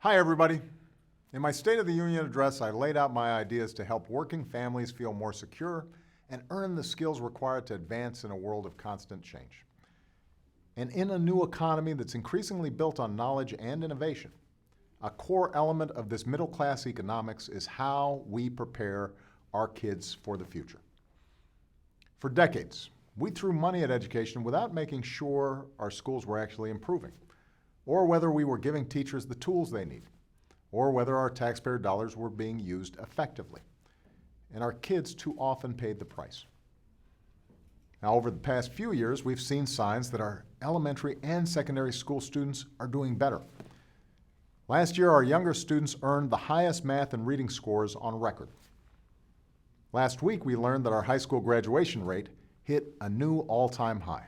Hi, everybody. In my State of the Union address, I laid out my ideas to help working families feel more secure and earn the skills required to advance in a world of constant change. And in a new economy that's increasingly built on knowledge and innovation, a core element of this middle-class economics is how we prepare our kids for the future. For decades, we threw money at education without making sure our schools were actually improving, or whether we were giving teachers the tools they need, or whether our taxpayer dollars were being used effectively. And our kids too often paid the price. Now, over the past few years, we've seen signs that our elementary and secondary school students are doing better. Last year, our younger students earned the highest math and reading scores on record. Last week, we learned that our high school graduation rate hit a new all-time high.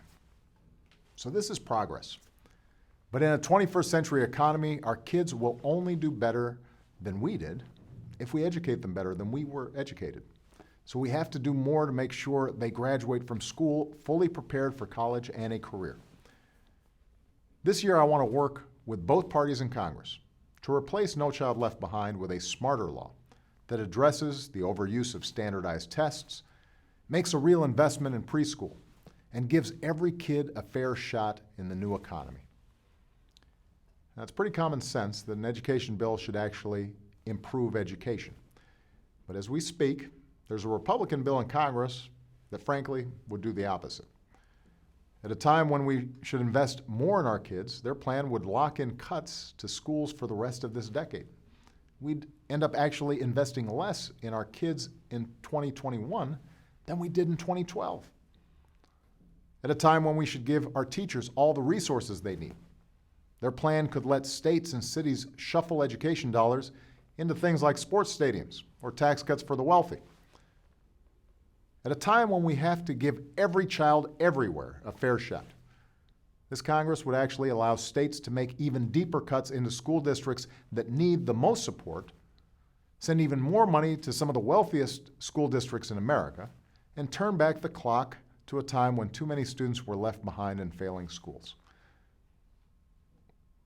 So this is progress. But in a 21st century economy, our kids will only do better than we did if we educate them better than we were educated. So we have to do more to make sure they graduate from school fully prepared for college and a career. This year, I want to work with both parties in Congress to replace No Child Left Behind with a smarter law that addresses the overuse of standardized tests, makes a real investment in preschool, and gives every kid a fair shot in the new economy. Now, it's pretty common sense that an education bill should actually improve education. But as we speak, there's a Republican bill in Congress that frankly would do the opposite. At a time when we should invest more in our kids, their plan would lock in cuts to schools for the rest of this decade. We'd end up actually investing less in our kids in 2021 than we did in 2012. At a time when we should give our teachers all the resources they need, their plan could let states and cities shuffle education dollars into things like sports stadiums or tax cuts for the wealthy. At a time when we have to give every child everywhere a fair shot, this Congress would actually allow states to make even deeper cuts into school districts that need the most support, send even more money to some of the wealthiest school districts in America, and turn back the clock to a time when too many students were left behind in failing schools.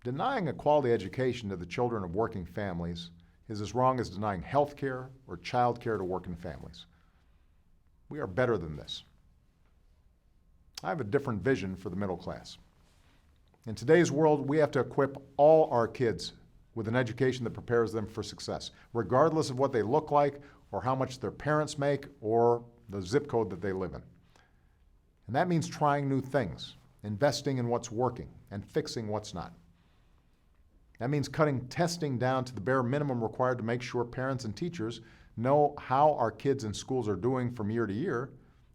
Denying a quality education to the children of working families is as wrong as denying health care or child care to working families. We are better than this. I have a different vision for the middle class. In today's world, we have to equip all our kids with an education that prepares them for success, regardless of what they look like or how much their parents make or the zip code that they live in. And that means trying new things, investing in what's working, and fixing what's not. That means cutting testing down to the bare minimum required to make sure parents and teachers know how our kids in schools are doing from year to year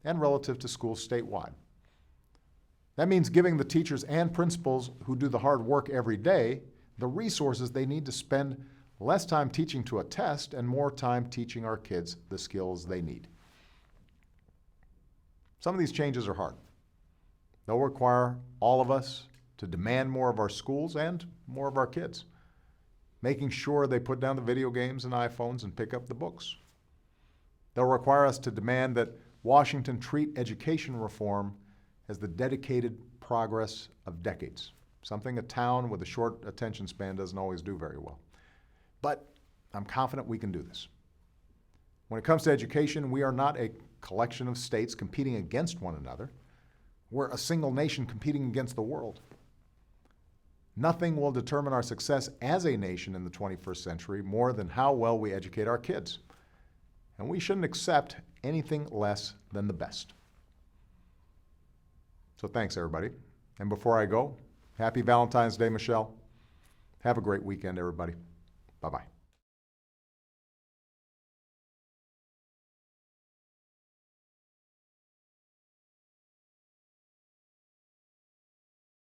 and relative to schools statewide. That means giving the teachers and principals who do the hard work every day the resources they need to spend less time teaching to a test and more time teaching our kids the skills they need. Some of these changes are hard. They'll require all of us to demand more of our schools and more of our kids, making sure they put down the video games and iPhones and pick up the books. They'll require us to demand that Washington treat education reform as the dedicated progress of decades, something a town with a short attention span doesn't always do very well. But I'm confident we can do this. When it comes to education, we are not a collection of states competing against one another. We're a single nation competing against the world. Nothing will determine our success as a nation in the 21st century more than how well we educate our kids. And we shouldn't accept anything less than the best. So thanks, everybody. And before I go, happy Valentine's Day, Michelle. Have a great weekend, everybody. Bye-bye.